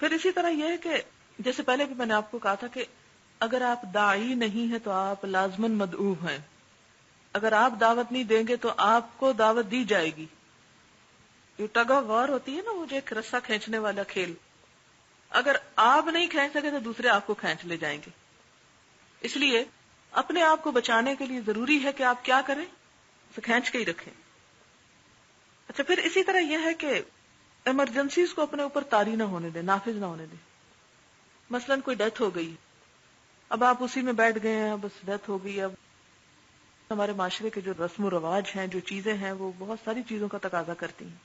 پھر اسی طرح یہ ہے کہ جیسے پہلے بھی میں نے آپ کو کہا تھا کہ اگر آپ داعی نہیں ہیں تو آپ لازماً مدعو ہیں. اگر آپ دعوت نہیں دیں گے تو آپ کو دعوت دی جائے گی. یہ ٹگ آف وار ہوتی ہے نا، وہ جو ایک رسہ کھینچنے والا کھیل. اگر آپ نہیں کھینچ سکے تو دوسرے آپ کو کھینچ لے جائیں گے. اس لیے اپنے آپ کو بچانے کے لیے ضروری ہے کہ آپ کیا کریں، اسے کھینچ کے ہی رکھیں. اچھا، پھر اسی طرح یہ ہے کہ ایمرجنسیز کو اپنے اوپر طاری نہ ہونے دیں، نافذ نہ ہونے دیں. مثلاً کوئی ڈیتھ ہو گئی، اب آپ اسی میں بیٹھ گئے ہیں، بس ڈیتھ ہو گئی. اب ہمارے معاشرے کے جو رسم و رواج ہیں، جو چیزیں ہیں، وہ بہت ساری چیزوں کا تقاضا کرتی ہیں.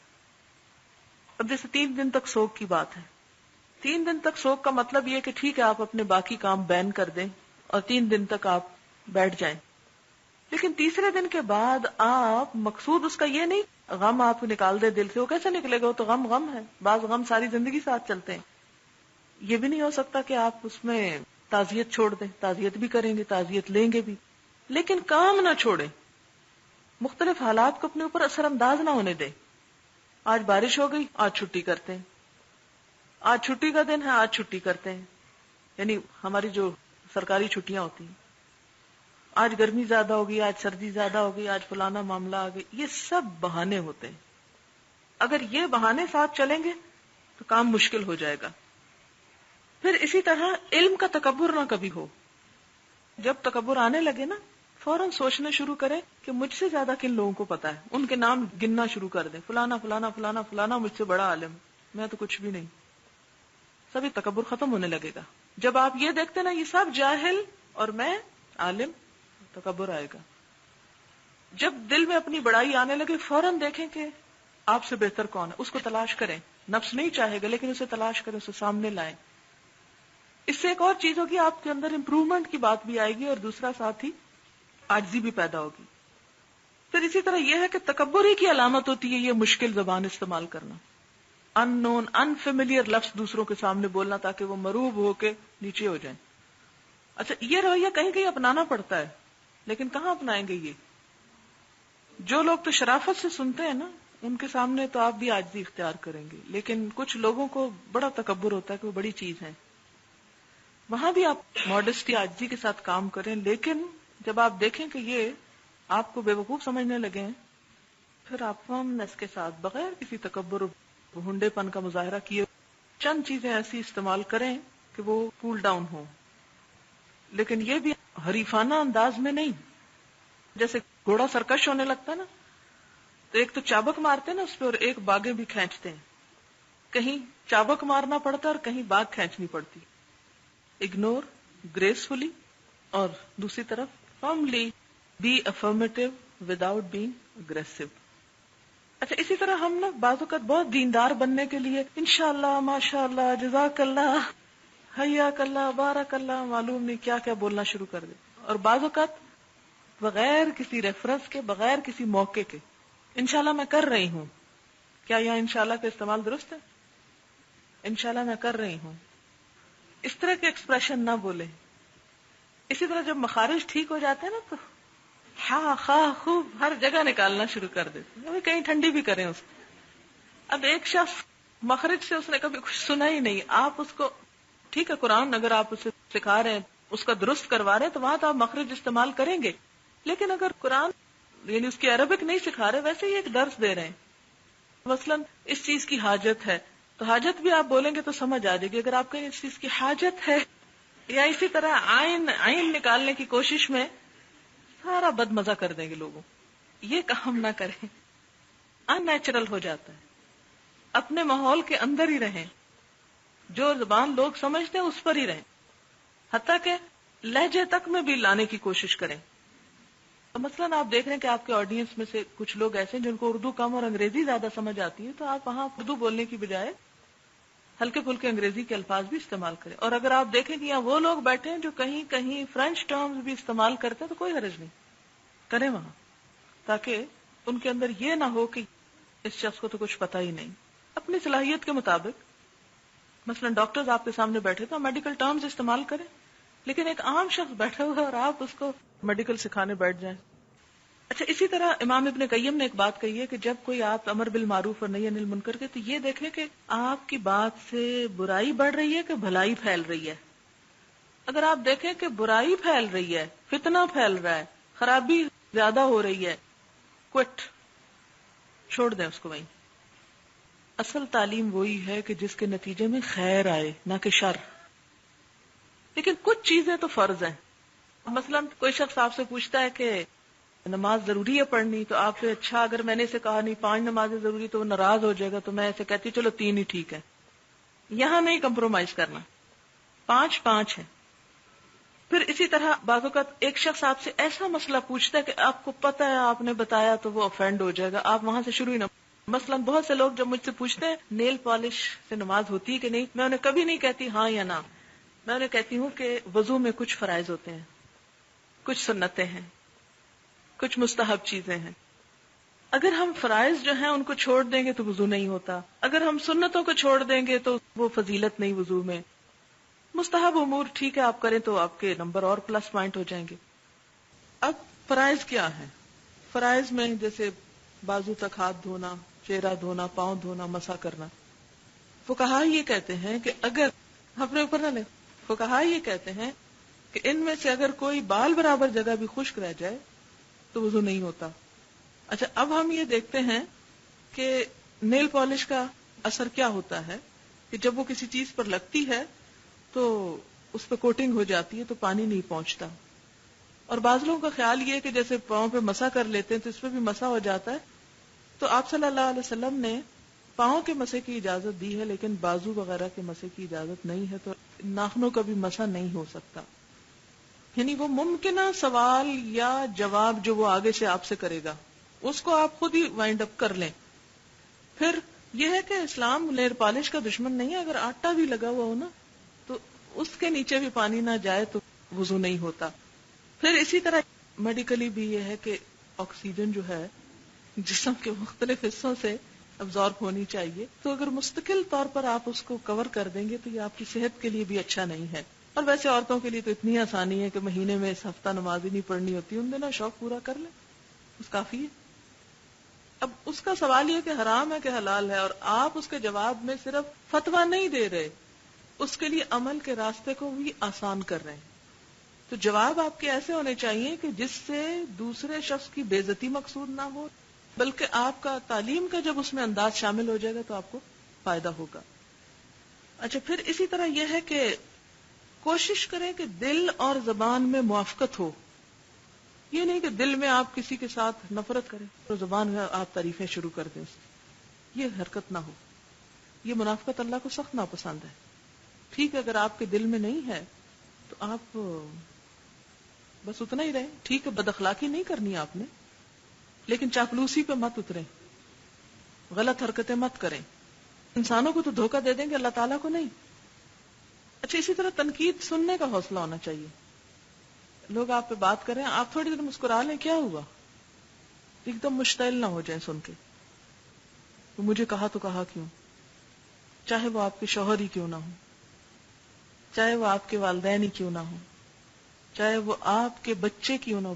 اب جیسے 3 دن تک سوگ کی بات ہے. 3 دن تک سوگ کا مطلب یہ کہ ٹھیک ہے آپ اپنے باقی کام بین کر دیں اور 3 دن تک آپ بیٹھ جائیں. لیکن تیسرے دن کے بعد آپ مقصود اس کا یہ نہیں غم آپ نکال دے دل سے. وہ کیسے نکلے گا؟ وہ تو غم غم ہے. بعض غم ساری زندگی ساتھ چلتے ہیں. یہ بھی نہیں ہو سکتا کہ آپ اس میں تعزیت چھوڑ دیں. تعزیت بھی کریں گے، تعزیت لیں گے بھی، لیکن کام نہ چھوڑیں. مختلف حالات کو اپنے اوپر اثر انداز نہ ہونے دیں. آج بارش ہو گئی، آج چھٹی کرتے ہیں. آج چھٹی کا دن ہے، آج چھٹی کرتے ہیں. یعنی ہماری جو سرکاری چھٹیاں ہوتی ہیں، آج گرمی زیادہ ہوگی، آج سردی زیادہ ہوگی، آج فلانا معاملہ آ گئی. یہ سب بہانے ہوتے ہیں. اگر یہ بہانے ساتھ چلیں گے تو کام مشکل ہو جائے گا. پھر اسی طرح علم کا تکبر نہ کبھی ہو. جب تکبر آنے لگے نا، فوراً سوچنا شروع کریں کہ مجھ سے زیادہ کن لوگوں کو پتا ہے. ان کے نام گننا شروع کر دیں، فلانا فلانا فلانا فلانا مجھ سے بڑا عالم، میں تو کچھ بھی نہیں. سبھی تکبر ختم ہونے لگے گا. جب آپ یہ دیکھتے نا یہ سب جاہل اور میں عالم، تکبر آئے گا. جب دل میں اپنی بڑائی آنے لگے، فوراً دیکھیں کہ آپ سے بہتر کون ہے، اس کو تلاش کریں. نفس نہیں چاہے گا لیکن اسے تلاش کریں، اسے سامنے لائیں. اس سے ایک اور چیز ہوگی، آپ کے اندر امپروومنٹ کی بات بھی آئے گی اور دوسرا ساتھ ہی عاجزی بھی پیدا ہوگی. پھر اسی طرح یہ ہے کہ تکبر ہی کی علامت ہوتی ہے یہ مشکل زبان استعمال کرنا، ان نون انفیملیئر لفظ دوسروں کے سامنے بولنا تاکہ وہ مروب ہو کے نیچے ہو جائیں. اچھا، یہ رویہ کہیں کہیں اپنانا پڑتا ہے، لیکن کہاں اپنائیں گے یہ؟ جو لوگ تو شرافت سے سنتے ہیں نا، ان کے سامنے تو آپ بھی عاجزی اختیار کریں گے. لیکن کچھ لوگوں کو بڑا تکبر ہوتا ہے کہ وہ بڑی چیز ہے. وہاں بھی آپ ماڈسٹی عاجزی کے ساتھ کام کریں. لیکن جب آپ دیکھیں کہ یہ آپ کو بے وقوف سمجھنے لگے ہیں، پھر آپ فرمنس کے ساتھ بغیر کسی تکبر و ہنڈے پن کا مظاہرہ کیے چند چیزیں ایسی استعمال کریں کہ وہ کول ڈاؤن ہو. لیکن یہ بھی حریفانہ انداز میں نہیں. جیسے گھوڑا سرکش ہونے لگتا ہے نا، تو ایک تو چابک مارتے نا اس پہ، اور ایک باگیں بھی کھینچتے ہیں. کہیں چابک مارنا پڑتا ہے اور کہیں باگ کھینچنی پڑتی. اگنور گریسفلی، اور دوسری طرف firmly be affirmative without being aggressive. اچھا، اسی طرح ہم نا بعض اوقات بہت دیندار بننے کے لیے انشاءاللہ، ماشاءاللہ، جزاک اللہ، حیاک اللہ، بارک اللہ، معلوم نہیں کیا کیا بولنا شروع کر دیں. اور بعض اوقات بغیر کسی ریفرنس کے، بغیر کسی موقع کے انشاءاللہ میں کر رہی ہوں. کیا یہاں انشاءاللہ کا استعمال درست ہے؟ انشاءاللہ میں کر رہی ہوں، اس طرح کے ایکسپریشن نہ بولیں. اسی طرح جب مخارج ٹھیک ہو جاتے ہیں نا، تو ہاں خواہ خوب ہر جگہ نکالنا شروع کر دیتے، کہیں ٹھنڈی بھی کریں اس کو. اب ایک شخص مخرج سے اس نے کبھی کچھ سنا ہی نہیں، آپ اس کو ٹھیک ہے قرآن اگر آپ اسے سکھا رہے ہیں، اس کا درست کروا رہے ہیں، تو وہاں تو آپ مخرج استعمال کریں گے. لیکن اگر قرآن یعنی اس کی عربک نہیں سکھا رہے، ویسے ہی ایک درس دے رہے ہیں، مثلاً اس چیز کی حاجت ہے، تو حاجت بھی آپ بولیں گے تو سمجھ آ جائے گی. اگر آپ کہیں اس چیز کی حاجت ہے، یا اسی طرح عین نکالنے کی کوشش میں سارا بد مزہ کر دیں گے لوگوں. یہ کام نہ کریں، ان نیچرل ہو جاتا ہے. اپنے ماحول کے اندر ہی رہیں، جو زبان لوگ سمجھتے ہیں اس پر ہی رہیں، حتیٰ کہ لہجے تک میں بھی لانے کی کوشش کریں. مثلاً آپ دیکھ رہے ہیں کہ آپ کے آڈینس میں سے کچھ لوگ ایسے ہیں جن کو اردو کم اور انگریزی زیادہ سمجھ آتی ہے، تو آپ وہاں اردو بولنے کی بجائے ہلکے پھلکے انگریزی کے الفاظ بھی استعمال کریں. اور اگر آپ دیکھیں کہ یہاں وہ لوگ بیٹھے ہیں جو کہیں کہیں فرینچ ٹرمز بھی استعمال کرتے ہیں، تو کوئی حرج نہیں، کریں وہاں، تاکہ ان کے اندر یہ نہ ہو کہ اس شخص کو تو کچھ پتہ ہی نہیں. اپنی صلاحیت کے مطابق مثلا ڈاکٹرز آپ کے سامنے بیٹھے تو میڈیکل ٹرمز استعمال کریں، لیکن ایک عام شخص بیٹھا ہوا ہے اور آپ اس کو میڈیکل سکھانے بیٹھ جائیں، اچھا، اسی طرح امام ابن قیم نے ایک بات کہی ہے کہ جب کوئی آپ امر بالمعروف اور نہی عن المنکر کے، تو یہ دیکھیں کہ آپ کی بات سے برائی بڑھ رہی ہے کہ بھلائی پھیل رہی ہے. اگر آپ دیکھیں کہ برائی پھیل رہی ہے، فتنہ پھیل رہا ہے، خرابی زیادہ ہو رہی ہے، کوئٹ، چھوڑ دیں اس کو وہیں. اصل تعلیم وہی ہے کہ جس کے نتیجے میں خیر آئے، نہ کہ شر. لیکن کچھ چیزیں تو فرض ہیں. مثلا کوئی شخص آپ سے پوچھتا ہے کہ نماز ضروری ہے پڑھنی، تو آپ سے اچھا اگر میں نے اسے کہا نہیں 5 نمازیں ضروری تو وہ ناراض ہو جائے گا، تو میں ایسے کہتی چلو 3 ہی ٹھیک ہے. یہاں نہیں کمپرومائز کرنا، 5 ہے. پھر اسی طرح بعض اوقات ایک شخص آپ سے ایسا مسئلہ پوچھتا ہے کہ آپ کو پتہ ہے آپ نے بتایا تو وہ افینڈ ہو جائے گا، آپ وہاں سے شروع ہی نہ. مثلا بہت سے لوگ جب مجھ سے پوچھتے ہیں نیل پالش سے نماز ہوتی ہے کہ نہیں، میں انہیں کبھی نہیں کہتی ہاں یا نہ. میں انہیں کہتی ہوں کہ وضو میں کچھ فرائض ہوتے ہیں، کچھ سنتیں ہیں، کچھ مستحب چیزیں ہیں. اگر ہم فرائض جو ہیں ان کو چھوڑ دیں گے تو وضو نہیں ہوتا، اگر ہم سنتوں کو چھوڑ دیں گے تو وہ فضیلت نہیں وضو میں. مستحب امور ٹھیک ہے آپ کریں تو آپ کے نمبر اور پلس پوائنٹ ہو جائیں گے. اب فرائض کیا ہیں؟ فرائض میں جیسے بازو تک ہاتھ دھونا، چہرہ دھونا، پاؤں دھونا، مسح کرنا. فقہا یہ کہتے ہیں کہ اگر اپنے اوپر نہ لیں، فقہا یہ کہتے ہیں کہ ان میں سے اگر کوئی بال برابر جگہ بھی خشک رہ جائے تو وضو نہیں ہوتا. اچھا، اب ہم یہ دیکھتے ہیں کہ نیل پالش کا اثر کیا ہوتا ہے کہ جب وہ کسی چیز پر لگتی ہے تو اس پہ کوٹنگ ہو جاتی ہے تو پانی نہیں پہنچتا. اور بعض لوگوں کا خیال یہ ہے کہ جیسے پاؤں پہ مسح کر لیتے ہیں تو اس پہ بھی مسح ہو جاتا ہے. تو آپ صلی اللہ علیہ وسلم نے پاؤں کے مسح کی اجازت دی ہے لیکن بازو وغیرہ کے مسح کی اجازت نہیں ہے، تو ناخنوں کا بھی مسح نہیں ہو سکتا. یعنی وہ ممکنہ سوال یا جواب جو وہ آگے سے آپ سے کرے گا اس کو آپ خود ہی وائنڈ اپ کر لیں. پھر یہ ہے کہ اسلام نیر پالش کا دشمن نہیں ہے. اگر آٹا بھی لگا ہوا ہو نا تو اس کے نیچے بھی پانی نہ جائے تو وضو نہیں ہوتا. پھر اسی طرح میڈیکلی بھی یہ ہے کہ آکسیجن جو ہے جسم کے مختلف حصوں سے ابزارب ہونی چاہیے، تو اگر مستقل طور پر آپ اس کو کور کر دیں گے تو یہ آپ کی صحت کے لیے بھی اچھا نہیں ہے. اور ویسے عورتوں کے لیے تو اتنی آسانی ہے کہ مہینے میں اس ہفتہ نماز ہی نہیں پڑھنی ہوتی، ان دنوں شوق پورا کر لیں، اس کافی ہے. اب اس کا سوال یہ کہ حرام ہے کہ حلال ہے، اور آپ اس کے جواب میں صرف فتویٰ نہیں دے رہے، اس کے لیے عمل کے راستے کو بھی آسان کر رہے ہیں. تو جواب آپ کے ایسے ہونے چاہیے کہ جس سے دوسرے شخص کی بے عزتی مقصود نہ ہو، بلکہ آپ کا تعلیم کا جب اس میں انداز شامل ہو جائے گا تو آپ کو فائدہ ہوگا. اچھا، پھر اسی طرح یہ ہے کہ کوشش کریں کہ دل اور زبان میں موافقت ہو. یہ نہیں کہ دل میں آپ کسی کے ساتھ نفرت کریں تو زبان میں آپ تعریفیں شروع کر دیں، یہ حرکت نہ ہو. یہ منافقت اللہ کو سخت ناپسند ہے. ٹھیک ہے اگر آپ کے دل میں نہیں ہے تو آپ بس اتنا ہی رہے. ٹھیک ہے بد اخلاقی نہیں کرنی آپ نے، لیکن چاپلوسی پہ مت اتریں، غلط حرکتیں مت کریں. انسانوں کو تو دھوکہ دے دیں گے، اللہ تعالیٰ کو نہیں. اچھا، اسی طرح تنقید سننے کا حوصلہ ہونا چاہیے. لوگ آپ پہ بات کریں، آپ تھوڑی دیر مسکرا لیں، کیا ہوا؟ ایک دم مشتعل نہ ہو جائیں سن کے. مجھے کہا تو کہا کیوں، چاہے وہ آپ کے شوہر ہی کیوں نہ ہو، چاہے وہ آپ کے والدین ہی کیوں نہ ہو، چاہے وہ آپ کے بچے کیوں نہ ہو.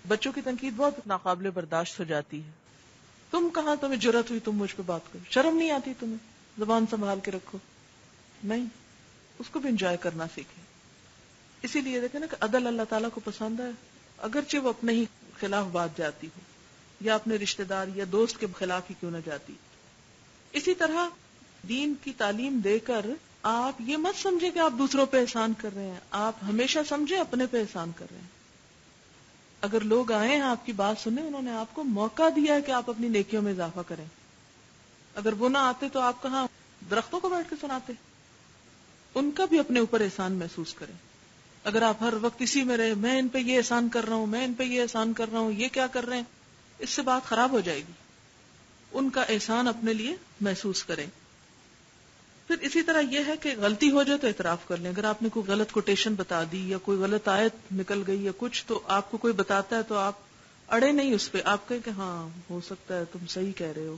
بچوں کی تنقید بہت ناقابل برداشت ہو جاتی ہے. تم کہاں تمہیں جرأت ہوئی تم مجھ پہ بات کرو، شرم نہیں آتی تمہیں، زبان سنبھال کے رکھو. نہیں، اس کو بھی انجوائے کرنا سیکھیں. اسی لیے دیکھیں نا کہ عدل اللہ تعالیٰ کو پسند ہے، اگرچہ وہ اپنے ہی خلاف بات جاتی ہو یا اپنے رشتہ دار یا دوست کے خلاف ہی کیوں نہ جاتی. اسی طرح دین کی تعلیم دے کر آپ یہ مت سمجھیں کہ آپ دوسروں پہ احسان کر رہے ہیں، آپ ہمیشہ سمجھیں اپنے پہ احسان کر رہے ہیں. اگر لوگ آئے ہیں آپ کی بات سنیں، انہوں نے آپ کو موقع دیا ہے کہ آپ اپنی نیکیوں میں اضافہ کریں. اگر وہ نہ آتے تو آپ کہاں درختوں کو بیٹھ کے سناتے. ان کا بھی اپنے اوپر احسان محسوس کریں. اگر آپ ہر وقت اسی میں رہے، میں ان پہ یہ احسان کر رہا ہوں، میں ان پہ یہ احسان کر رہا ہوں، یہ کیا کر رہے ہیں، اس سے بات خراب ہو جائے گی. ان کا احسان اپنے لیے محسوس کریں. پھر اسی طرح یہ ہے کہ غلطی ہو جائے تو اعتراف کر لیں. اگر آپ نے کوئی غلط کوٹیشن بتا دی یا کوئی غلط آیت نکل گئی یا کچھ، تو آپ کو کوئی بتاتا ہے تو آپ اڑے نہیں اس پہ، آپ کہیں کہ ہاں ہو سکتا ہے تم صحیح کہہ رہے ہو،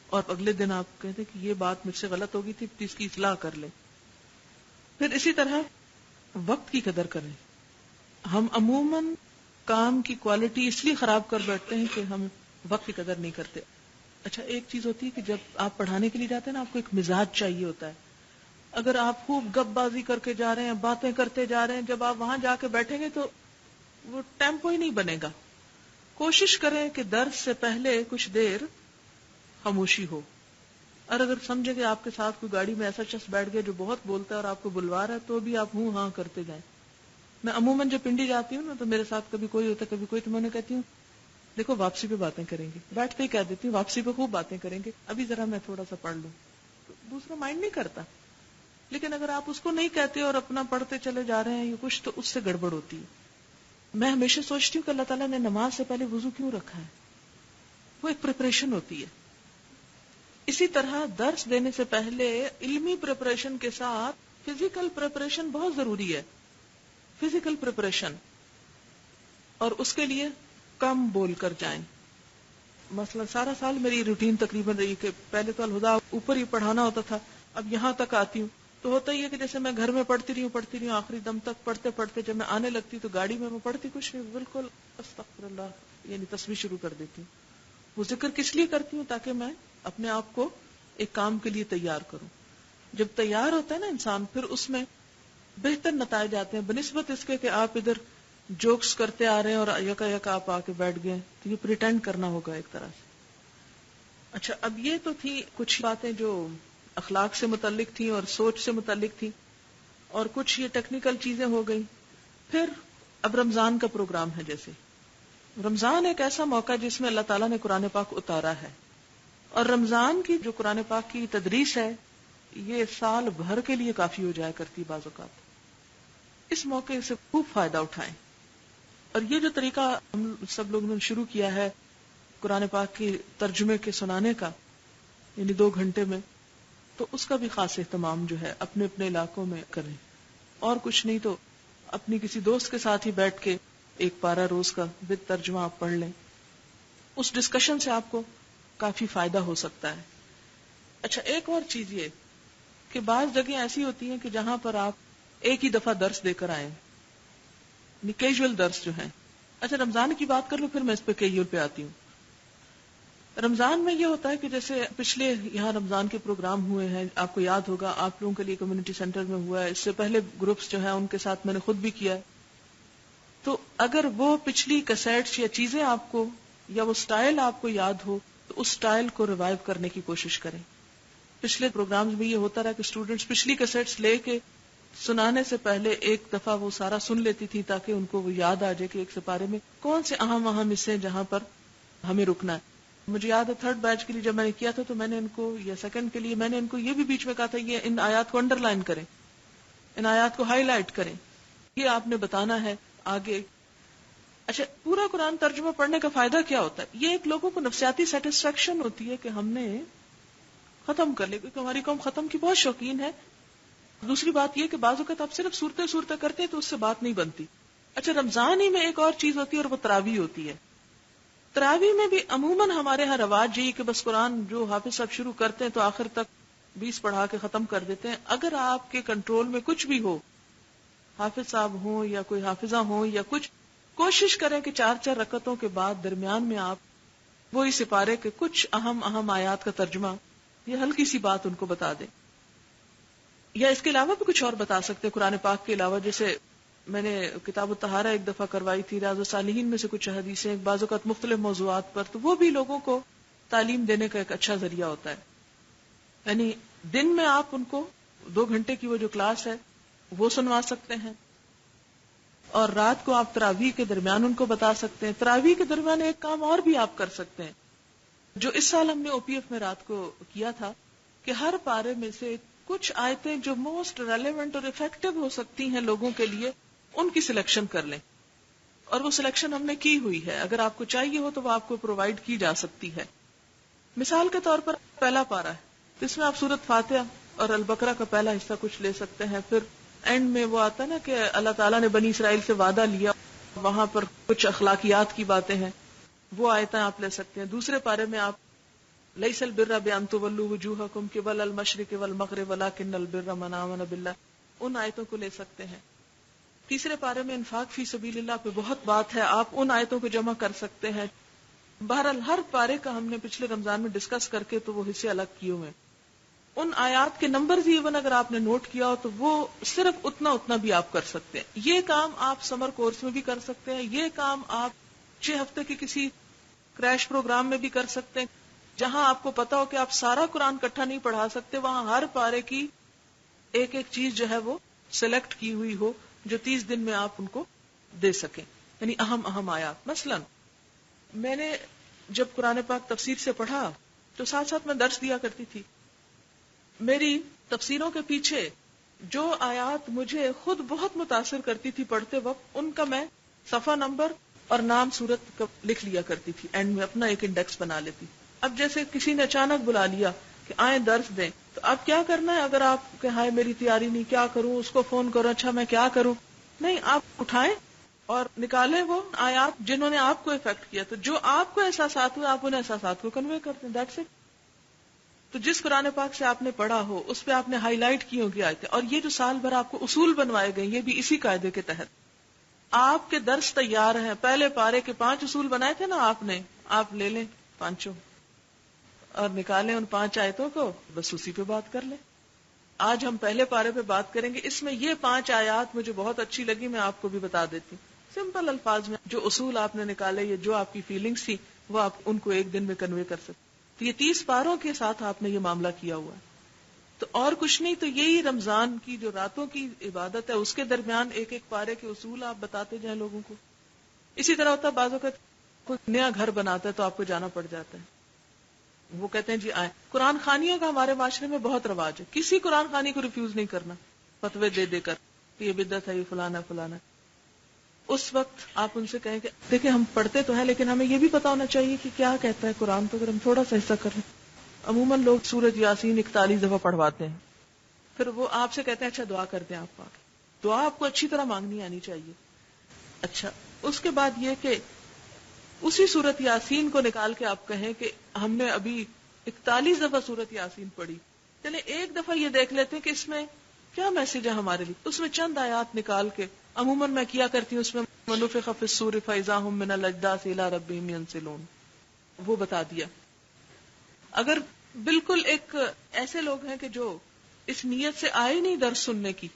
اور اگلے دن آپ کہتے کہ یہ بات مجھ سے غلط ہو گئی تھی، اس کی اصلاح کر لیں. پھر اسی طرح وقت کی قدر کریں. ہم عموماً کام کی کوالٹی اس لیے خراب کر بیٹھتے ہیں کہ ہم وقت کی قدر نہیں کرتے. اچھا ایک چیز ہوتی ہے کہ جب آپ پڑھانے کے لیے جاتے ہیں نا، آپ کو ایک مزاج چاہیے ہوتا ہے. اگر آپ خوب گپ بازی کر کے جا رہے ہیں، باتیں کرتے جا رہے ہیں، جب آپ وہاں جا کے بیٹھیں گے تو وہ ٹیمپو ہی نہیں بنے گا. کوشش کریں کہ درس سے پہلے کچھ دیر خاموشی ہو. اور اگر سمجھے کہ آپ کے ساتھ کوئی گاڑی میں ایسا شخص بیٹھ گیا جو بہت بولتا ہے اور آپ کو بلوا رہا ہے، تو بھی آپ ہوں ہاں کرتے جائیں. میں عموماً جب پنڈی جاتی ہوں نا تو میرے ساتھ کبھی کوئی ہوتا ہے کبھی کوئی، تو میں انہیں کہتی ہوں دیکھو واپسی پہ باتیں کریں گے. بیٹھتے ہی کہہ دیتی ہوں واپسی پہ خوب باتیں کریں گے، ابھی ذرا میں تھوڑا سا پڑھ لوں. تو دوسرا مائنڈ نہیں کرتا. لیکن اگر آپ اس کو نہیں کہتے اور اپنا پڑھتے چلے جا رہے ہیں یا کچھ، تو اس سے گڑبڑ ہوتی ہے. میں ہمیشہ سوچتی ہوں کہ اللہ تعالیٰ نے نماز سے پہلے وضو کیوں رکھا ہے؟ وہ ایک پریپریشن ہوتی ہے. اسی طرح درس دینے سے پہلے علمی پریپریشن کے ساتھ فزیکل پریپریشن بہت ضروری ہے. فزیکل پریپریشن، اور اس کے لیے کم بول کر جائیں. مثلا سارا سال میری روٹین تقریباً رہی کہ پہلے تو الہدا اوپر ہی پڑھانا ہوتا تھا، اب یہاں تک آتی ہوں تو ہوتا ہی ہے کہ جیسے میں گھر میں پڑھتی رہی ہوں آخری دم تک پڑھتے پڑھتے جب میں آنے لگتی تو گاڑی میں پڑھتی کچھ نہیں، بالکل استغفر اللہ یعنی تسبیح شروع کر دیتی ہوں. وہ ذکر کس لیے کرتی ہوں؟ تاکہ میں اپنے آپ کو ایک کام کے لیے تیار کروں. جب تیار ہوتا ہے نا انسان، پھر اس میں بہتر نتائج آتے ہیں بنسبت اس کے کہ آپ ادھر جوکس کرتے آ رہے ہیں اور یکا یک آپ آ کے بیٹھ گئے. تو یہ پریٹینڈ کرنا ہوگا ایک طرح سے. اچھا اب یہ تو تھی کچھ باتیں جو اخلاق سے متعلق تھیں اور سوچ سے متعلق تھیں، اور کچھ یہ ٹیکنیکل چیزیں ہو گئی. پھر اب رمضان کا پروگرام ہے. جیسے رمضان ایک ایسا موقع جس میں اللہ تعالیٰ نے قرآن پاک اتارا ہے، اور رمضان کی جو قرآن پاک کی تدریس ہے یہ سال بھر کے لیے کافی ہو جایا کرتی بعض اوقات. اس موقع سے خوب فائدہ اٹھائیں. اور یہ جو طریقہ ہم سب لوگوں نے شروع کیا ہے قرآن پاک کے ترجمے کے سنانے کا، یعنی 2 گھنٹے میں، تو اس کا بھی خاص اہتمام جو ہے اپنے اپنے علاقوں میں کریں. اور کچھ نہیں تو اپنی کسی دوست کے ساتھ ہی بیٹھ کے ایک پارہ روز کا بت ترجمہ آپ پڑھ لیں. اس ڈسکشن سے آپ کو کافی فائدہ ہو سکتا ہے. اچھا ایک اور چیز یہ کہ بعض جگہیں ایسی ہوتی ہیں کہ جہاں پر آپ ایک ہی دفعہ درس دے کر آئیں، کیجول درس جو ہیں. اچھا رمضان کی بات کر لوں پھر میں اس پہ کیجول پہ آتی ہوں. رمضان میں یہ ہوتا ہے کہ جیسے پچھلے یہاں رمضان کے پروگرام ہوئے ہیں، آپ کو یاد ہوگا آپ لوگوں کے لیے کمیونٹی سینٹر میں ہوا ہے، اس سے پہلے گروپس جو ہیں ان کے ساتھ میں نے خود بھی کیا ہے. تو اگر وہ پچھلی کیسٹس یا چیزیں آپ کو یا وہ سٹائل آپ کو یاد ہو تو اس سٹائل کو ریوائیو کرنے کی کوشش کریں. پچھلے پروگرامز میں یہ ہوتا رہا کہ اسٹوڈینٹس پچھلی کیسٹس لے کے سنانے سے پہلے ایک دفعہ وہ سارا سن لیتی تھی تاکہ ان کو وہ یاد آ جائے کہ ایک سپارے میں کون سے اہم حصے جہاں پر ہمیں رکنا ہے. مجھے یاد ہے 3rd بیچ کے لیے جب میں نے کیا تھا تو میں نے ان کو، یا 2nd کے لیے میں نے ان کو یہ بھی بیچ میں کہا تھا یہ ان آیات کو انڈر لائن کریں، ان آیات کو ہائی لائٹ کریں، یہ آپ نے بتانا ہے آگے. اچھا پورا قرآن ترجمہ پڑھنے کا فائدہ کیا ہوتا ہے؟ یہ ایک لوگوں کو نفسیاتی سیٹسفیکشن ہوتی ہے کہ ہم نے ختم کر لیا، کیونکہ ہماری قوم ختم کی بہت شوقین ہے. دوسری بات یہ کہ بعض اوقات آپ صرف صورتیں کرتے ہیں تو اس سے بات نہیں بنتی. اچھا رمضان ہی میں ایک اور چیز ہوتی ہے اور وہ تراویح ہوتی ہے. تراویح میں بھی عموماً ہمارے ہاں رواج یہی کہ بس قرآن جو حافظ صاحب شروع کرتے ہیں تو آخر تک 20 پڑھا کے ختم کر دیتے ہیں. اگر آپ کے کنٹرول میں کچھ بھی ہو، حافظ صاحب ہوں یا کوئی حافظہ ہوں یا کچھ، کوشش کریں کہ 4 رکعتوں کے بعد درمیان میں آپ وہی سپارے کے کچھ اہم آیات کا ترجمہ یا ہلکی سی بات ان کو بتا دیں. یا اس کے علاوہ بھی کچھ اور بتا سکتے قرآن پاک کے علاوہ. جیسے میں نے کتاب الطہارہ ایک دفعہ کروائی تھی، ریاض الصالحین میں سے کچھ حدیثیں بعض اوقات مختلف موضوعات پر، تو وہ بھی لوگوں کو تعلیم دینے کا ایک اچھا ذریعہ ہوتا ہے. یعنی دن میں آپ ان کو 2 گھنٹے کی وہ جو کلاس ہے وہ سنوا سکتے ہیں، اور رات کو آپ تراویح کے درمیان ان کو بتا سکتے ہیں. تراویح کے درمیان ایک کام اور بھی آپ کر سکتے ہیں جو اس سال ہم نے او پی ایف میں رات کو کیا تھا، کہ ہر پارے میں سے کچھ آیتیں جو موسٹ ریلیونٹ اور افیکٹو ہو سکتی ہیں لوگوں کے لیے ان کی سلیکشن کر لیں. اور وہ سلیکشن ہم نے کی ہوئی ہے، اگر آپ کو چاہیے ہو تو وہ آپ کو پرووائڈ کی جا سکتی ہے. مثال کے طور پر پہلا پارہ ہے، اس میں آپ سورۃ فاتحہ اور البقرہ کا پہلا حصہ کچھ لے سکتے ہیں. پھر اینڈ میں وہ آتا ہے نا کہ اللہ تعالیٰ نے بنی اسرائیل سے وعدہ لیا، وہاں پر کچھ اخلاقیات کی باتیں ہیں، وہ آیتیں آپ لے سکتے ہیں. دوسرے پارے میں آپ لیس البر بان تولوا وجوہکم قبل المشرق والمغرب ولکن البر من آمن باللہ، ان آیتوں کو لے سکتے ہیں. تیسرے پارے میں انفاق فی سبیل اللہ پہ بہت بات ہے، آپ ان آیتوں کو جمع کر سکتے ہیں. بہرحال ہر پارے کا ہم نے پچھلے رمضان میں ڈسکس کر کے تو وہ حصے الگ کیے ہوئے. ان آیات کے نمبر بھی ایون اگر آپ نے نوٹ کیا ہو تو وہ صرف اتنا بھی آپ کر سکتے ہیں. یہ کام آپ سمر کورس میں بھی کر سکتے ہیں، یہ کام آپ 6 ہفتے کے کسی کریش پروگرام میں بھی کر سکتے ہیں. جہاں آپ کو پتا ہو کہ آپ سارا قرآن کٹھا نہیں پڑھا سکتے، وہاں ہر پارے کی ایک ایک چیز جو ہے وہ سلیکٹ کی ہوئی ہو جو 30 دن میں آپ ان کو دے سکیں، یعنی اہم آیات. مثلا میں نے جب قرآن پاک تفسیر سے پڑھا تو ساتھ ساتھ میں درس دیا کرتی تھی. میری تفسیروں کے پیچھے جو آیات مجھے خود بہت متاثر کرتی تھی پڑھتے وقت، ان کا میں صفحہ نمبر اور نام سورت کا لکھ لیا کرتی تھی، اینڈ میں اپنا ایک انڈیکس بنا لیتی. اب جیسے کسی نے اچانک بلا لیا کہ آئیں درس دیں، تو اب کیا کرنا ہے؟ اگر آپ کہ ہائے میری تیاری نہیں، کیا کروں، اس کو فون کرو، اچھا میں کیا کروں، نہیں، آپ اٹھائیں اور نکالیں وہ آیات جنہوں نے آپ کو افیکٹ کیا. تو جو آپ کو احساسات ہوئے آپ ان احساسات کو کنوے کرتے ہیں، دیٹس اٹ. تو جس قرآن پاک سے آپ نے پڑھا ہو اس پہ آپ نے ہائی لائٹ کی ہوگی آیتیں. اور یہ جو سال بھر آپ کو اصول بنوائے گئے یہ بھی اسی قاعدے کے تحت. آپ کے درس تیار ہیں، پہلے پارے کے 5 اصول بنائے تھے نا آپ نے، آپ لے لیں 5 اور نکالیں ان 5 آیتوں کو، بس اسی پہ بات کر لیں. آج ہم پہلے پارے پہ بات کریں گے. اس میں یہ 5 آیات مجھے بہت اچھی لگی، میں آپ کو بھی بتا دیتی ہوں سمپل الفاظ میں. جو اصول آپ نے نکالے یا جو آپ کی فیلنگز تھی وہ آپ ان کو ایک دن میں کنوے کر سکتے. تو یہ 30 پاروں کے ساتھ آپ نے یہ معاملہ کیا ہوا ہے. تو اور کچھ نہیں، تو یہی رمضان کی جو راتوں کی عبادت ہے اس کے درمیان ایک ایک پارے کے اصول آپ بتاتے جائیں لوگوں کو. اسی طرح ہوتا ہے بعض اوقات کوئی نیا گھر بناتا ہے تو آپ کو جانا پڑ جاتا ہے، وہ کہتے ہیں جی آئیں. قرآن خوانیوں کا ہمارے معاشرے میں بہت رواج ہے، کسی قرآن خوانی کو ریفیوز نہیں کرنا فتوے دے دے کر یہ بدعت ہے، یہ فلانا فلانا. اس وقت آپ ان سے کہیں کہ دیکھیں ہم پڑھتے تو ہیں لیکن ہمیں یہ بھی پتا ہونا چاہیے کہ کیا کہتا ہے قرآن. تو اگر ہم تھوڑا سا حصہ کر لیں، عموماً لوگ سورۃ یاسین 41 دفعہ پڑھواتے ہیں، پھر وہ آپ سے کہتے ہیں اچھا دعا کرتے ہیں. آپ پاک دعا آپ کو اچھی طرح مانگنی آنی چاہیے. اچھا اس کے بعد یہ کہ اسی سورۃ یاسین کو نکال کے آپ کہیں کہ ہم نے ابھی 41 دفعہ سورۃ یاسین پڑھی، چلے ایک دفعہ یہ دیکھ لیتے ہیں کہ اس میں کیا میسج ہے ہمارے لیے. اس میں چند آیات نکال کے عموماً میں کیا کرتی ہوں، اس میں ونفخ فی الصور فاذا هم من الاجداث الى ربهم ينسلون وہ بتا دیا. اگر بالکل ایک ایسے لوگ ہیں کہ جو اس نیت سے آئے نہیں درس سننے کی،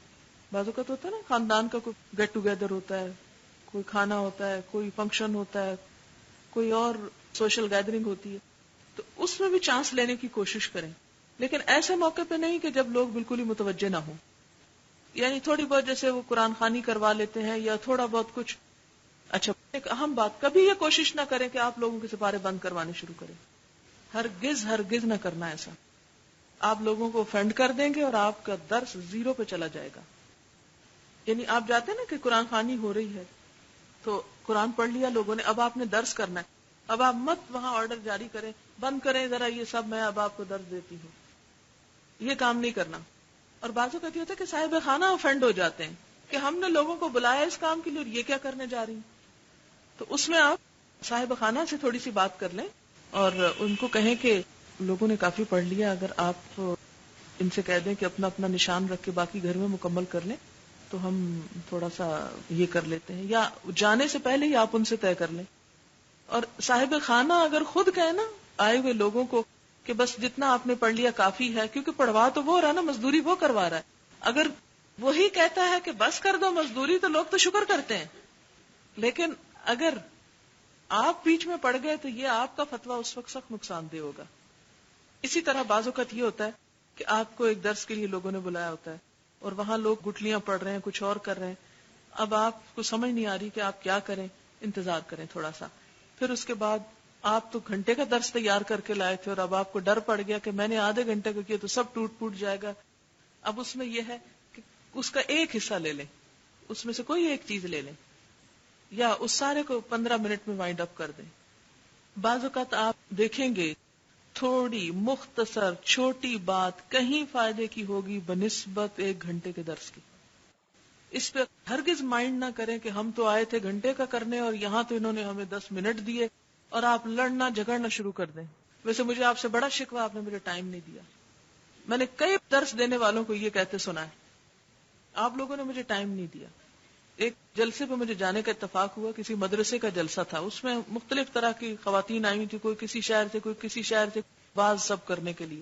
بعض اوقات ہوتا ہے نا خاندان کا کوئی گیٹ ٹوگیدر ہوتا ہے، کوئی کھانا ہوتا ہے، کوئی فنکشن ہوتا ہے، کوئی اور سوشل گیدرنگ ہوتی ہے، تو اس میں بھی چانس لینے کی کوشش کریں. لیکن ایسے موقع پہ نہیں کہ جب لوگ بالکل ہی متوجہ نہ ہوں، یعنی تھوڑی بہت جیسے وہ قرآن خوانی کروا لیتے ہیں یا تھوڑا بہت کچھ. اچھا ایک اہم بات، کبھی یہ کوشش نہ کریں کہ آپ لوگوں کے سپارے بند کروانے شروع کریں. ہرگز نہ کرنا ایسا. آپ لوگوں کو offend کر دیں گے اور آپ کا درس 0 پہ چلا جائے گا. یعنی آپ جاتے ہیں نا کہ قرآن خوانی ہو رہی ہے تو قرآن پڑھ لیا لوگوں نے، اب آپ نے درس کرنا ہے، اب آپ مت وہاں آرڈر جاری کریں بند کریں ذرا یہ سب، میں اب آپ کو درس دیتی ہوں. یہ کام نہیں کرنا. اور بعضوں کہتی ہوتا ہے کہ صاحب خانہ offend ہو جاتے ہیں کہ ہم نے لوگوں کو بلایا اس کام کے لیے اور یہ کیا کرنے جا رہی ہیں. تو اس میں آپ صاحب خانہ سے تھوڑی سی بات کر لیں اور ان کو کہیں کہ لوگوں نے کافی پڑھ لیا، اگر آپ ان سے کہہ دیں کہ اپنا اپنا نشان رکھ کے باقی گھر میں مکمل کر لیں تو ہم تھوڑا سا یہ کر لیتے ہیں، یا جانے سے پہلے ہی آپ ان سے طے کر لیں. اور صاحب خانہ اگر خود کہے نا آئے ہوئے لوگوں کو کہ بس جتنا آپ نے پڑھ لیا کافی ہے، کیونکہ پڑھوا تو وہ رہا نا، مزدوری وہ کروا رہا ہے. اگر وہی کہتا ہے کہ بس کر دو مزدوری تو لوگ تو شکر کرتے ہیں، لیکن اگر آپ بیچ میں پڑ گئے تو یہ آپ کا فتویٰ اس وقت سخت نقصان دہ ہوگا. اسی طرح بعض اوقات یہ ہوتا ہے کہ آپ کو ایک درس کے لیے لوگوں نے بلایا ہوتا ہے اور وہاں لوگ گٹلیاں پڑھ رہے ہیں، کچھ اور کر رہے ہیں. اب آپ کو سمجھ نہیں آ رہی کہ آپ کیا کریں، انتظار کریں تھوڑا سا. پھر اس کے بعد آپ تو گھنٹے کا درس تیار کر کے لائے تھے اور اب آپ کو ڈر پڑ گیا کہ میں نے آدھے گھنٹے کا کیا تو سب ٹوٹ پوٹ جائے گا. اب اس میں یہ ہے کہ اس کا ایک حصہ لے لیں، اس میں سے کوئی ایک چیز لے لیں یا اس سارے کو 15 منٹ میں وائنڈ اپ کر دیں. بعض اوقات آپ دیکھیں گے تھوڑی مختصر چھوٹی بات کہیں فائدے کی ہوگی بنسبت 1 گھنٹے کے درس کی. اس پہ ہرگز مائنڈ نہ کریں کہ ہم تو آئے تھے گھنٹے کا کرنے اور یہاں تو انہوں نے ہمیں 10 منٹ دیے، اور آپ لڑنا جھگڑنا شروع کر دیں. ویسے مجھے آپ سے بڑا شکوہ، آپ نے مجھے ٹائم نہیں دیا. میں نے کئی درس دینے والوں کو یہ کہتے سنا ہے، آپ لوگوں نے مجھے ٹائم نہیں دیا. ایک جلسے پہ مجھے جانے کا اتفاق ہوا، کسی مدرسے کا جلسہ تھا، اس میں مختلف طرح کی خواتین آئی ہوئی تھی، کوئی کسی شہر سے، کوئی کسی شہر سے، بعض سب کرنے کے لیے.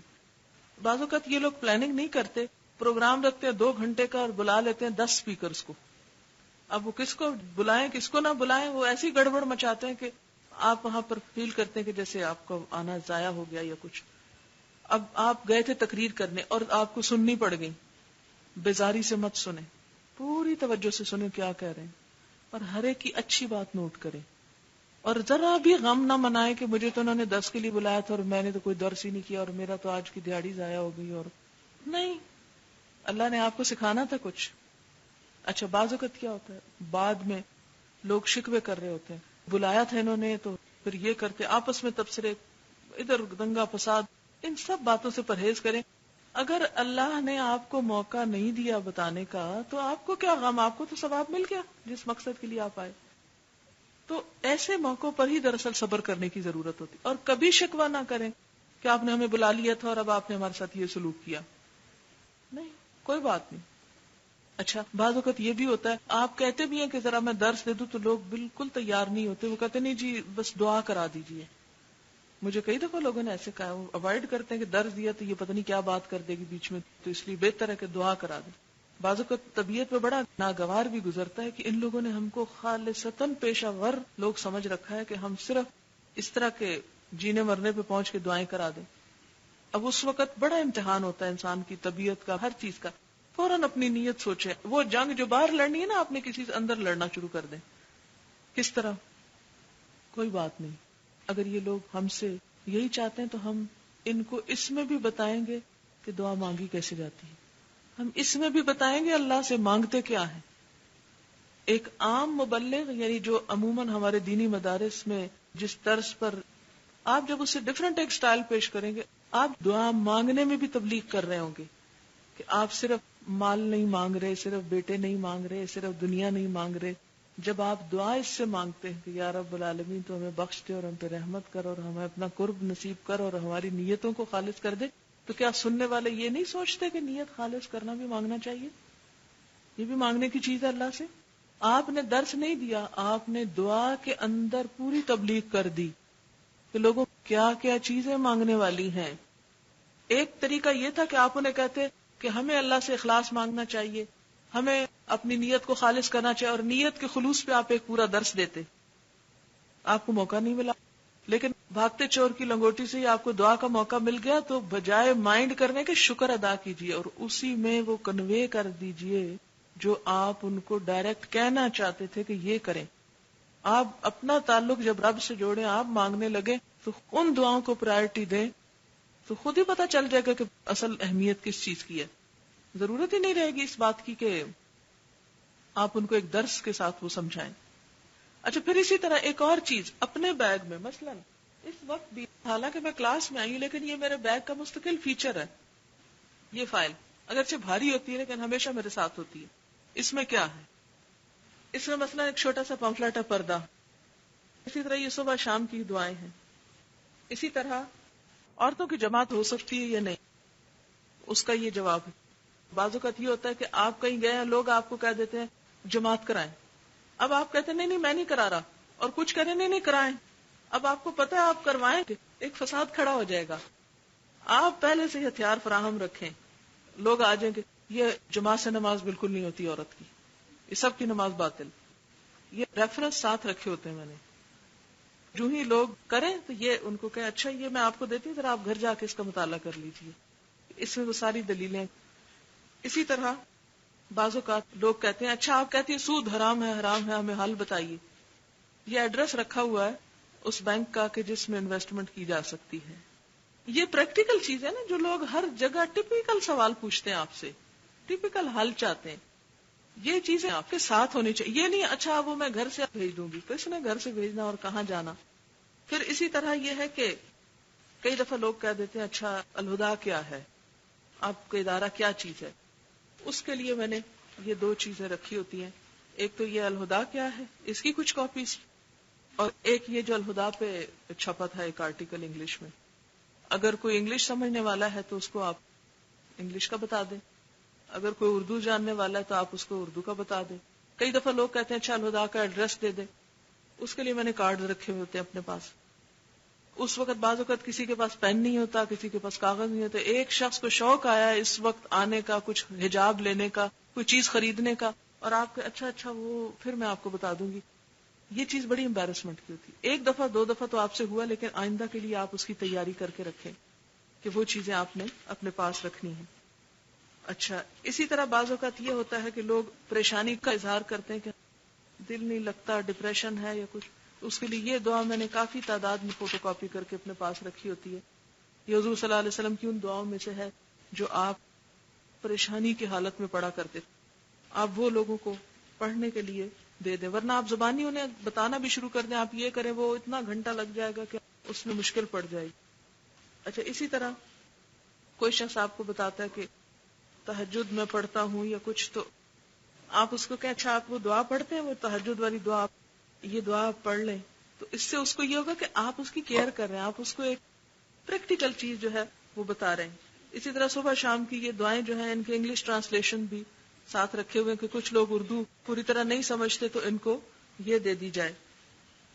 بعض اوقات یہ لوگ پلاننگ نہیں کرتے، پروگرام رکھتے ہیں 2 گھنٹے کا اور بلا لیتے ہیں 10 اسپیکرز کو. اب وہ کس کو بلائیں کس کو نہ بلائیں، وہ ایسی گڑبڑ مچاتے ہیں کہ آپ وہاں پر فیل کرتے ہیں کہ جیسے آپ کا آنا ضائع ہو گیا یا کچھ. اب آپ گئے تھے تقریر کرنے اور آپ کو سننی پڑ گئی، بیزاری سے مت سنیں، پوری توجہ سے سنیں کیا کہہ رہے ہیں، اور ہر ایک کی اچھی بات نوٹ کریں، اور ذرا بھی غم نہ منائے کہ مجھے تو انہوں نے 10 کے لیے بلایا تھا اور میں نے تو کوئی درس ہی نہیں کیا اور میرا تو آج کی دیہاڑی ضائع ہو گئی. اور نہیں، اللہ نے آپ کو سکھانا تھا کچھ. اچھا بعض اوقات کیا ہوتا ہے، بعد میں لوگ شکوے کر رہے ہوتے ہیں، بلایا تھا انہوں نے تو پھر یہ کرتے، آپس میں تبصرے، ادھر دنگا فساد. ان سب باتوں سے پرہیز کریں. اگر اللہ نے آپ کو موقع نہیں دیا بتانے کا تو آپ کو کیا غم، آپ کو تو ثواب مل گیا جس مقصد کے لیے آپ آئے. تو ایسے موقعوں پر ہی دراصل صبر کرنے کی ضرورت ہوتی، اور کبھی شکوہ نہ کریں کہ آپ نے ہمیں بلا لیا تھا اور اب آپ نے ہمارے ساتھ یہ سلوک کیا. نہیں، کوئی بات نہیں. اچھا بعض اوقات یہ بھی ہوتا ہے، آپ کہتے بھی ہیں کہ ذرا میں درس دے دوں تو لوگ بالکل تیار نہیں ہوتے، وہ کہتے نہیں جی بس دعا کرا دیجئے. مجھے کئی دفعہ لوگوں نے ایسے کہا، وہ اوائڈ کرتے ہیں کہ درس دیا تو یہ پتہ نہیں کیا بات کر دے گی بیچ میں، تو اس لیے بہتر ہے کہ دعا کرا دیں. بعض اوقات طبیعت پہ بڑا ناگوار بھی گزرتا ہے کہ ان لوگوں نے ہم کو خالصتاً پیشہ ور لوگ سمجھ رکھا ہے کہ ہم صرف اس طرح کے جینے مرنے پہ پہنچ کے دعائیں کرا دیں. اب اس وقت بڑا امتحان ہوتا ہے انسان کی طبیعت کا، ہر چیز کا. فوراً اپنی نیت سوچیں، وہ جنگ جو باہر لڑنی ہے نا، آپ نے کسی سے اندر لڑنا شروع کر دیں. کس طرح؟ کوئی بات نہیں. اگر یہ لوگ ہم سے یہی چاہتے ہیں تو ہم ان کو اس میں بھی بتائیں گے کہ دعا مانگی کیسے جاتی ہے، ہم اس میں بھی بتائیں گے اللہ سے مانگتے کیا ہے. ایک عام مبلغ، یعنی جو عموماً ہمارے دینی مدارس میں جس طرز پر آپ جب اسے ڈفرنٹ ایک سٹائل پیش کریں گے، آپ دعا مانگنے میں بھی تبلیغ کر رہے ہوں گے کہ آپ صرف مال نہیں مانگ رہے، صرف بیٹے نہیں مانگ رہے، صرف دنیا نہیں مانگ رہے. جب آپ دعا اس سے مانگتے ہیں کہ یا رب العالمین تو ہمیں بخش دے اور ہم پہ رحمت کر اور ہمیں اپنا قرب نصیب کر اور ہماری نیتوں کو خالص کر دے، تو کیا سننے والے یہ نہیں سوچتے کہ نیت خالص کرنا بھی مانگنا چاہیے؟ یہ بھی مانگنے کی چیز ہے اللہ سے. آپ نے درس نہیں دیا، آپ نے دعا کے اندر پوری تبلیغ کر دی کہ لوگوں کیا کیا چیزیں مانگنے والی ہیں. ایک طریقہ یہ تھا کہ آپ انہیں کہتے کہ ہمیں اللہ سے اخلاص مانگنا چاہیے، ہمیں اپنی نیت کو خالص کرنا چاہیے، اور نیت کے خلوص پہ آپ ایک پورا درس دیتے. آپ کو موقع نہیں ملا، لیکن بھاگتے چور کی لنگوٹی سے ہی آپ کو دعا کا موقع مل گیا، تو بجائے مائنڈ کرنے کے شکر ادا کیجیے اور اسی میں وہ کنوے کر دیجیے جو آپ ان کو ڈائریکٹ کہنا چاہتے تھے کہ یہ کریں. آپ اپنا تعلق جب رب سے جوڑیں، آپ مانگنے لگے تو ان دعاؤں کو پرائرٹی دیں، تو خود ہی پتہ چل جائے گا کہ اصل اہمیت کس چیز کی ہے. ضرورت ہی نہیں رہے گی اس بات کی کہ آپ ان کو ایک درس کے ساتھ وہ سمجھائیں. اچھا پھر اسی طرح ایک اور چیز، اپنے بیگ میں مثلا اس وقت بھی، حالانکہ میں کلاس میں آئی ہوں لیکن یہ میرے بیگ کا مستقل فیچر ہے، یہ فائل اگرچہ بھاری ہوتی ہے لیکن ہمیشہ میرے ساتھ ہوتی ہے. اس میں کیا ہے؟ اس میں مثلا ایک چھوٹا سا پمفلٹ ہے، پردہ. اسی طرح یہ صبح شام کی دعائیں ہیں. اسی طرح عورتوں کی جماعت ہو سکتی ہے یا نہیں، اس کا یہ جواب ہے. بعض اوقات یہ ہوتا ہے کہ آپ کہیں گئے ہیں، لوگ آپ کو کہہ دیتے ہیں جماعت کرائیں. اب آپ کہتے ہیں نہیں نہیں میں نہیں کرا رہا، اور کچھ کریں نہیں نہیں کرائیں. اب آپ کو پتہ ہے آپ کروائیں گے، ایک فساد کھڑا ہو جائے گا. آپ پہلے سے ہتھیار فراہم رکھیں. لوگ آ جائیں گے یہ جماعت سے نماز بالکل نہیں ہوتی عورت کی، یہ سب کی نماز باطل. یہ ریفرنس ساتھ رکھے ہوتے ہیں میں نے. جو ہی لوگ کریں تو یہ ان کو کہ اچھا یہ میں آپ کو دیتی ہوں، ذرا آپ گھر جا کے اس کا مطالعہ کر لیجیے. اس میں وہ ساری دلیلیں. اسی طرح بعض اوقات لوگ کہتے ہیں اچھا آپ کہتی ہیں سود حرام ہے، حرام ہے، ہمیں حل بتائیے. یہ ایڈریس رکھا ہوا ہے اس بینک کا کہ جس میں انویسٹمنٹ کی جا سکتی ہے. یہ پریکٹیکل چیز ہے نا، جو لوگ ہر جگہ ٹپیکل سوال پوچھتے ہیں آپ سے، ٹپیکل حل چاہتے ہیں. یہ چیزیں آپ کے ساتھ ہونی چاہیے. یہ نہیں اچھا وہ میں گھر سے بھیج دوں گی، کس نے گھر سے بھیجنا اور کہاں جانا. پھر اسی طرح یہ ہے کہ کئی دفعہ لوگ کہہ دیتے ہیں اچھا الہدا کیا ہے، آپ کا ادارہ کیا چیز ہے. اس کے لیے میں نے یہ 2 چیزیں رکھی ہوتی ہیں. ایک تو یہ الہدا کیا ہے، اس کی کچھ کاپیز، اور ایک یہ جو الہدا پہ چھپا تھا ایک آرٹیکل انگلش میں. اگر کوئی انگلش سمجھنے والا ہے تو اس کو آپ انگلش کا بتا دیں، اگر کوئی اردو جاننے والا ہے تو آپ اس کو اردو کا بتا دیں. کئی دفعہ لوگ کہتے ہیں اچھا الہدا کا ایڈریس دے دے، اس کے لیے میں نے کارڈ رکھے ہوئے ہوتے ہیں اپنے پاس. اس وقت بعض اوقات کسی کے پاس پین نہیں ہوتا، کسی کے پاس کاغذ نہیں ہوتا. ایک شخص کو شوق آیا اس وقت آنے کا، کچھ حجاب لینے کا، کوئی چیز خریدنے کا، اور آپ کے اچھا وہ پھر میں آپ کو بتا دوں گی. یہ چیز بڑی امبیرسمنٹ کی ہوتی. ایک دفعہ دو دفعہ تو آپ سے ہوا، لیکن آئندہ کے لیے آپ اس کی تیاری کر کے رکھیں کہ وہ چیزیں آپ نے اپنے پاس رکھنی ہیں. اچھا، اسی طرح بعض اوقات یہ ہوتا ہے کہ لوگ پریشانی کا اظہار کرتے ہیں کہ دل نہیں لگتا، ڈپریشن ہے یا کچھ. اس کے لیے یہ دعا میں نے کافی تعداد میں فوٹو کاپی کر کے اپنے پاس رکھی ہوتی ہے. یہ حضور صلی اللہ علیہ وسلم کی ان دعاؤں میں سے ہے جو آپ پریشانی کی حالت میں پڑھا کرتے تھے. آپ وہ لوگوں کو پڑھنے کے لیے دے دیں، ورنہ آپ زبانی انہیں بتانا بھی شروع کر دیں آپ یہ کریں، وہ اتنا گھنٹہ لگ جائے گا کہ اس میں مشکل پڑ جائے گی. اچھا، اسی طرح کوئی شخص آپ کو بتاتا ہے کہ تہجد میں پڑھتا ہوں یا کچھ، تو آپ اس کو کہ اچھا آپ وہ دعا پڑھتے ہیں، وہ تہجد والی دعا، یہ دعا پڑھ لیں. تو اس سے اس کو یہ ہوگا کہ آپ اس کی کیئر کر رہے ہیں، آپ اس کو ایک پریکٹیکل چیز جو ہے وہ بتا رہے ہیں. اسی طرح صبح شام کی یہ دعائیں جو ہیں ان کے انگلش ٹرانسلیشن بھی ساتھ رکھے ہوئے کہ کچھ لوگ اردو پوری طرح نہیں سمجھتے تو ان کو یہ دے دی جائے.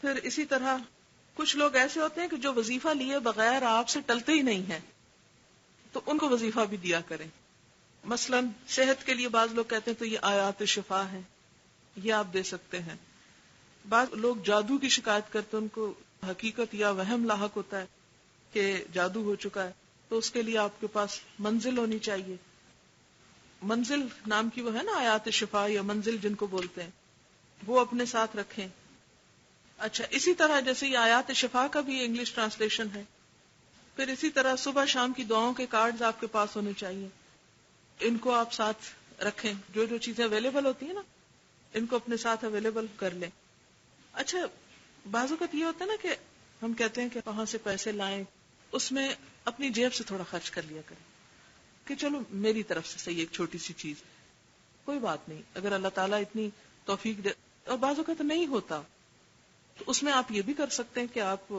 پھر اسی طرح کچھ لوگ ایسے ہوتے ہیں کہ جو وظیفہ لیے بغیر آپ سے ٹلتے ہی نہیں ہیں، تو ان کو وظیفہ بھی دیا کریں. مثلا صحت کے لیے بعض لوگ کہتے ہیں تو یہ آیات شفا ہیں، یہ آپ دے سکتے ہیں. بعض لوگ جادو کی شکایت کرتے ہیں، ان کو حقیقت یا وہم لاحق ہوتا ہے کہ جادو ہو چکا ہے، تو اس کے لیے آپ کے پاس منزل ہونی چاہیے. منزل نام کی وہ ہے نا آیات شفا یا منزل جن کو بولتے ہیں، وہ اپنے ساتھ رکھیں. اچھا، اسی طرح جیسے یہ آیات شفا کا بھی انگلش ٹرانسلیشن ہے. پھر اسی طرح صبح شام کی دعاؤں کے کارڈز آپ کے پاس ہونے چاہیے، ان کو آپ ساتھ رکھیں. جو جو چیزیں اویلیبل ہوتی ہیں نا ان کو اپنے ساتھ اویلیبل کر لیں. اچھا، بعض اوقات یہ ہوتا ہے نا کہ ہم کہتے ہیں کہ کہاں سے پیسے لائیں، اس میں اپنی جیب سے تھوڑا خرچ کر لیا کریں کہ چلو میری طرف سے صحیح ایک چھوٹی سی چیز، کوئی بات نہیں. اگر اللہ تعالیٰ اتنی توفیق دے، اور بعض اوقات نہیں ہوتا، تو اس میں آپ یہ بھی کر سکتے ہیں کہ آپ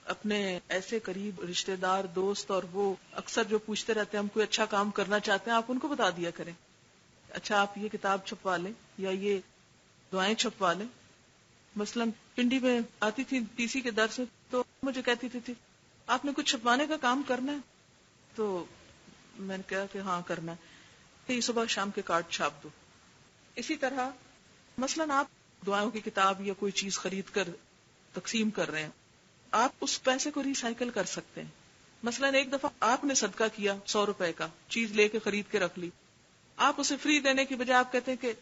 اپنے ایسے قریب رشتہ دار دوست، اور وہ اکثر جو پوچھتے رہتے ہیں ہم کوئی اچھا کام کرنا چاہتے ہیں، آپ ان کو بتا دیا کریں اچھا آپ یہ کتاب چھپوا لیں یا یہ دعائیں چھپوا لیں. مثلا پنڈی میں آتی تھی ٹی سی کے درس میں، تو مجھے کہتی تھی آپ نے کچھ چھپوانے کا کام کرنا ہے، تو میں نے کہا کہ ہاں کرنا ہے، کہ یہ صبح شام کے کارڈ چھاپ دو. اسی طرح مثلا آپ دعاؤں کی کتاب یا کوئی چیز خرید کر تقسیم کر رہے ہیں، آپ اس پیسے کو ریسائیکل کر سکتے ہیں. مثلا ایک دفعہ آپ نے صدقہ کیا 100 روپے کا، چیز لے کے خرید کے رکھ لی، آپ اسے فری دینے کی بجائے آپ کہتے ہیں کہ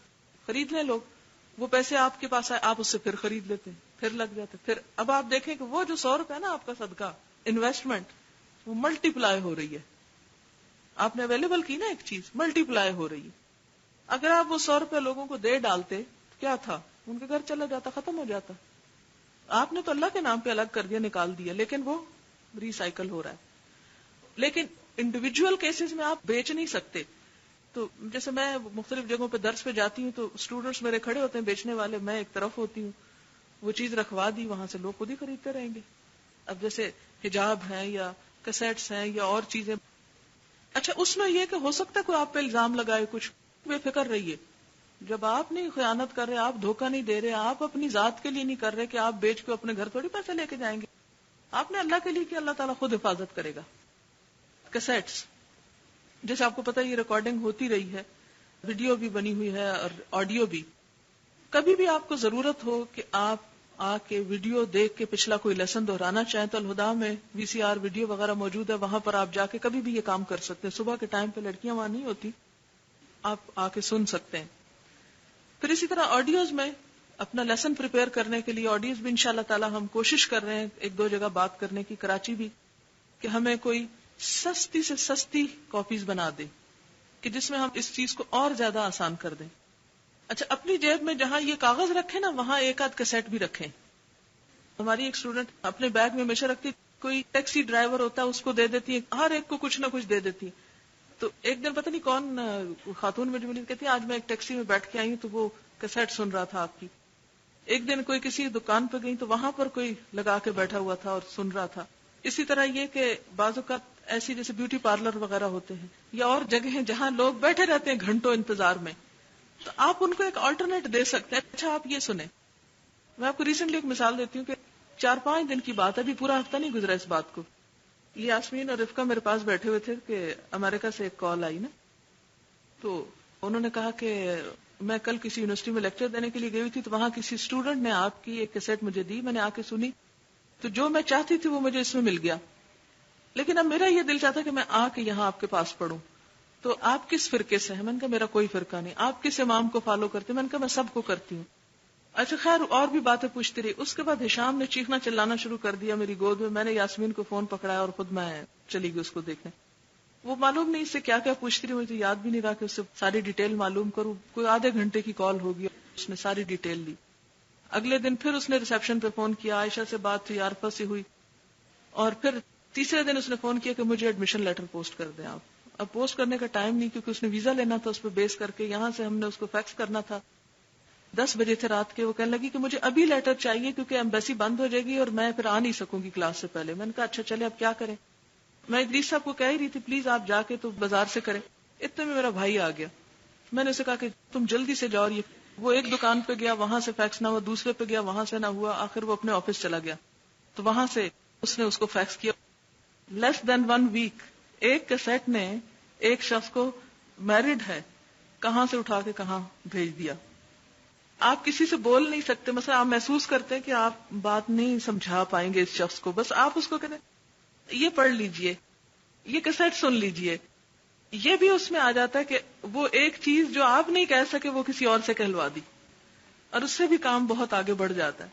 خرید لیں لوگ، وہ پیسے آپ کے پاس آئے، آپ اس سے پھر خرید لیتے ہیں، پھر لگ جاتے. پھر اب آپ دیکھیں کہ وہ جو 100 روپے نا آپ کا صدقہ انویسٹمنٹ، وہ ملٹی پلائی ہو رہی ہے. آپ نے اویلیبل کی نا ایک چیز، ملٹی پلائی ہو رہی ہے. اگر آپ وہ 100 روپے لوگوں کو دے ڈالتے تو کیا تھا، ان کے گھر چلا جاتا، ختم ہو جاتا. آپ نے تو اللہ کے نام پہ الگ کر دیا، نکال دیا، لیکن وہ ریسائیکل ہو رہا ہے. لیکن انڈیویجول کیسز میں آپ بیچ نہیں سکتے. تو جیسے میں مختلف جگہوں پہ درس پہ جاتی ہوں تو اسٹوڈنٹس میرے کھڑے ہوتے ہیں بیچنے والے، میں ایک طرف ہوتی ہوں، وہ چیز رکھوا دی، وہاں سے لوگ خود ہی خریدتے رہیں گے. اب جیسے حجاب ہیں یا کیسٹس ہیں یا اور چیزیں. اچھا، اس میں یہ کہ ہو سکتا ہے کوئی آپ پہ الزام لگائے کچھ، بے فکر رہیے. جب آپ نہیں خیانت کر رہے، آپ دھوکہ نہیں دے رہے، آپ اپنی ذات کے لیے نہیں کر رہے کہ آپ بیچ کے اپنے گھر تھوڑی پیسے لے کے جائیں گے. آپ نے اللہ کے لیے کہ اللہ تعالیٰ خود حفاظت کرے گا. کیسٹس جیسے آپ کو پتا یہ ریکارڈنگ ہوتی رہی ہے، ویڈیو بھی بنی ہوئی ہے اور آڈیو بھی. کبھی بھی آپ کو ضرورت ہو کہ آپ آ کے ویڈیو دیکھ کے پچھلا کوئی لیسن دہرانا چاہیں تو الہدا میں وی سی آر ویڈیو وغیرہ موجود ہے، وہاں پر آپ جا کے کبھی بھی یہ کام کر سکتے ہیں. صبح کے ٹائم پہ لڑکیاں وہاں نہیں ہوتی، آپ آ کے سن سکتے ہیں. پھر اسی طرح آڈیوز میں اپنا لیسن پریپیئر کرنے کے لیے آڈیوز بھی انشاءاللہ تعالی ہم کوشش کر رہے ہیں ایک دو جگہ بات کرنے کی، کراچی بھی، کہ ہمیں کوئی سستی سے سستی کاپیز بنا دے کہ جس میں ہم اس چیز کو اور زیادہ آسان کر دیں. اچھا، اپنی جیب میں جہاں یہ کاغذ رکھے نا وہاں ایک آدھ کیسٹ بھی رکھیں. ہماری ایک اسٹوڈنٹ اپنے بیگ میں ہمیشہ رکھتی، کوئی ٹیکسی ڈرائیور ہوتا ہے اس کو دے دیتی ہے، ہر ایک کو کچھ نہ کچھ دے دیتی ہے. تو ایک دن پتہ نہیں کون خاتون مجھے ملی، کہتی آج میں ایک ٹیکسی میں بیٹھ کے آئی ہوں تو وہ کیسٹ سن رہا تھا آپ کی. ایک دن کوئی کسی دکان پہ گئی تو وہاں پر کوئی لگا کے بیٹھا ہوا تھا اور سن رہا تھا. اسی طرح یہ کہ بعض اوقات ایسی جیسے بیوٹی پارلر وغیرہ ہوتے ہیں یا اور جگہ ہیں جہاں لوگ بیٹھے رہتے ہیں گھنٹوں انتظار میں، تو آپ ان کو ایک آلٹرنیٹ دے سکتے ہیں. اچھا آپ یہ سنیں, میں آپ کو ریسنٹلی ایک مثال دیتی ہوں کہ 4-5 دن کی بات ہے, ابھی پورا ہفتہ نہیں گزرا اس بات کو. یہ یاسمین اور رفقہ میرے پاس بیٹھے ہوئے تھے کہ امریکہ سے ایک کال آئی نا, تو انہوں نے کہا کہ میں کل کسی یونیورسٹی میں لیکچر دینے کے لیے گئی تھی, تو وہاں کسی اسٹوڈنٹ نے آپ کی ایک کیسٹ مجھے دی, میں نے آ کے سنی, تو جو میں چاہتی تھی وہ مجھے اس میں مل گیا, لیکن اب میرا یہ دل چاہتا کہ میں آ کے یہاں آپ کے پاس پڑھوں. تو آپ کس فرقے سے ہیں؟ میں نے کہا میرا کوئی فرقہ نہیں. آپ کس امام کو فالو کرتے ہیں؟ میں نے کہا میں سب کو کرتی ہوں. اچھا خیر اور بھی باتیں پوچھتی رہی. اس کے بعد ہشام نے چیخنا چلانا شروع کر دیا میری گود میں. میں نے یاسمین کو فون پکڑایا اور خود میں چلی گئی اس کو دیکھنے. وہ معلوم نہیں اس سے کیا کیا پوچھتی رہی, مجھے یاد بھی نہیں رہا کہ اس سے ساری ڈیٹیل معلوم کروں. کوئی آدھے گھنٹے کی کال ہوگی, اس نے ساری ڈیٹیل لی. اگلے دن پھر اس نے ریسپشن پہ فون کیا, عائشہ سے بات ہوئی, عارفہ سے ہوئی, اور پھر تیسرے دن اس نے فون کیا کہ مجھے ایڈمیشن لیٹر پوسٹ کر دیں آپ. اب پوسٹ کرنے کا ٹائم نہیں, کیونکہ اس نے ویزا لینا تھا, اس پہ بیس کر کے یہاں سے ہم نے اس کو فیکس کرنا تھا. 10 بجے تھے رات کے. وہ کہنے لگی کہ مجھے ابھی لیٹر چاہیے کیونکہ ایمبیسی بند ہو جائے گی اور میں پھر آ نہیں سکوں گی کلاس سے پہلے. میں نے کہا اچھا چلے اب کیا کریں. میں ادریس صاحب کو کہہ ہی رہی تھی پلیز آپ جا کے تو بازار سے کریں. اتنے میں میرا بھائی آ گیا. میں نے اسے کہا کہ تم جلدی سے جاؤ. وہ ایک دکان پہ گیا, وہاں سے فیکس نہ ہوا, دوسرے پہ گیا, وہاں سے نہ ہوا, آخر وہ اپنے آفس چلا گیا. تو وہاں سے اس نے اس کو فیکس کیا. لیس دین 1 ویک ایک کیسٹ نے ایک شخص کو میرڈ ہے کہاں سے اٹھا کے کہاں بھیج دیا. آپ کسی سے بول نہیں سکتے, مثلا آپ محسوس کرتے ہیں کہ آپ بات نہیں سمجھا پائیں گے اس شخص کو, بس آپ اس کو کہتے یہ پڑھ لیجئے, یہ کیسٹ سن لیجئے. یہ بھی اس میں آ جاتا ہے کہ وہ ایک چیز جو آپ نہیں کہہ سکے وہ کسی اور سے کہلوا دی, اور اس سے بھی کام بہت آگے بڑھ جاتا ہے.